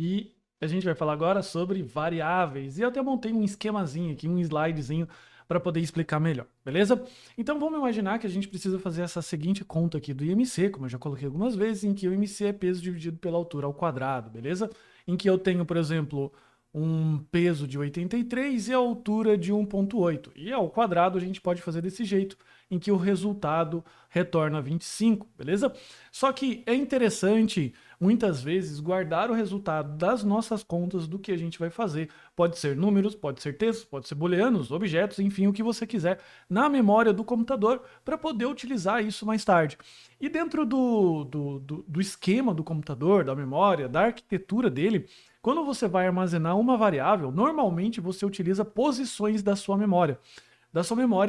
E a gente vai falar agora sobre variáveis. E eu até montei um esquemazinho aqui, um slidezinho para poder explicar melhor, beleza? Então vamos imaginar que a gente precisa fazer essa seguinte conta aqui do IMC, como eu já coloquei algumas vezes, em que o IMC é peso dividido pela altura ao quadrado, beleza? Em que eu tenho, por exemplo, um peso de 83 e a altura de 1,8. E ao quadrado a gente pode fazer desse jeito, em que o resultado retorna 25, beleza? Só que é interessante, muitas vezes, guardar o resultado das nossas contas do que a gente vai fazer. Pode ser números, pode ser textos, pode ser booleanos, objetos, enfim, o que você quiser, na memória do computador para poder utilizar isso mais tarde. E dentro do esquema do computador, da memória, da arquitetura dele, quando você vai armazenar uma variável, normalmente você utiliza posições da sua memória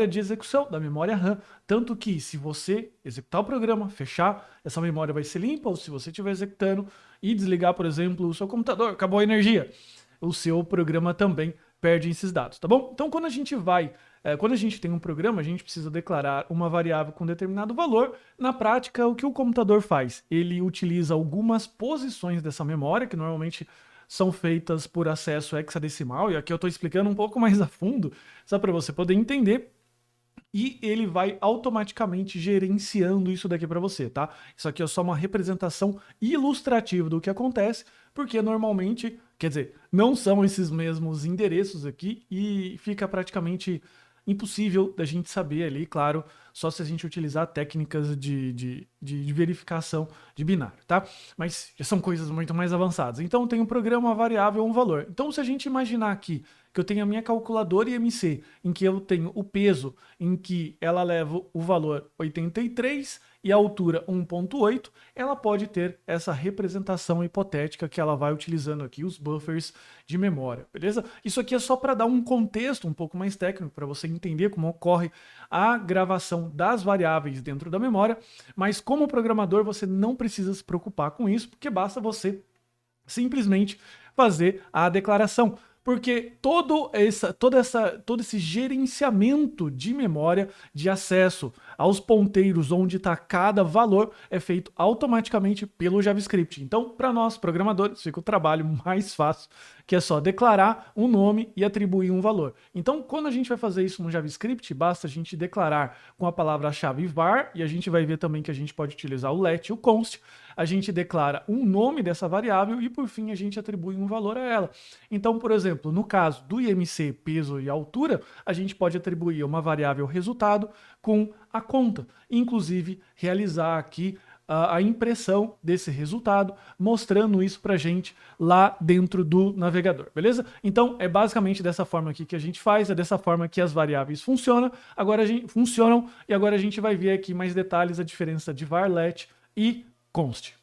de execução, da memória RAM. Tanto que se você executar o programa, fechar, essa memória vai ser limpa, ou se você estiver executando e desligar, por exemplo, o seu computador, acabou a energia, o seu programa também perde esses dados, tá bom? Então quando a gente tem um programa, a gente precisa declarar uma variável com determinado valor. Na prática, o que o computador faz? Ele utiliza algumas posições dessa memória, que normalmente são feitas por acesso hexadecimal, e aqui eu estou explicando um pouco mais a fundo, só para você poder entender, e ele vai automaticamente gerenciando isso daqui para você, tá? Isso aqui é só uma representação ilustrativa do que acontece, porque normalmente, quer dizer, não são esses mesmos endereços aqui e fica praticamente impossível da gente saber ali, claro, só se a gente utilizar técnicas de verificação de binário, tá? Mas já são coisas muito mais avançadas. Então tem um programa, uma variável, um valor. Então se a gente imaginar aqui que eu tenho a minha calculadora IMC, em que eu tenho o peso, em que ela leva o valor 83 e a altura 1,8, ela pode ter essa representação hipotética que ela vai utilizando aqui, os buffers de memória, beleza? Isso aqui é só para dar um contexto um pouco mais técnico, para você entender como ocorre a gravação das variáveis dentro da memória, mas como programador você não precisa se preocupar com isso, porque basta você simplesmente fazer a declaração. Porque todo esse gerenciamento de memória, de acesso aos ponteiros onde está cada valor, é feito automaticamente pelo JavaScript. Então, para nós programadores, fica o trabalho mais fácil, que é só declarar um nome e atribuir um valor. Então, quando a gente vai fazer isso no JavaScript, basta a gente declarar com a palavra-chave var, e a gente vai ver também que a gente pode utilizar o let e o const. A gente declara um nome dessa variável e, por fim, a gente atribui um valor a ela. Então, por exemplo, no caso do IMC, peso e altura, a gente pode atribuir uma variável resultado com a conta, inclusive realizar aqui a impressão desse resultado, mostrando isso pra gente lá dentro do navegador, beleza? Então, é basicamente dessa forma aqui que a gente faz, é dessa forma que as variáveis funcionam, e agora a gente vai ver aqui mais detalhes, a diferença de var, let e const.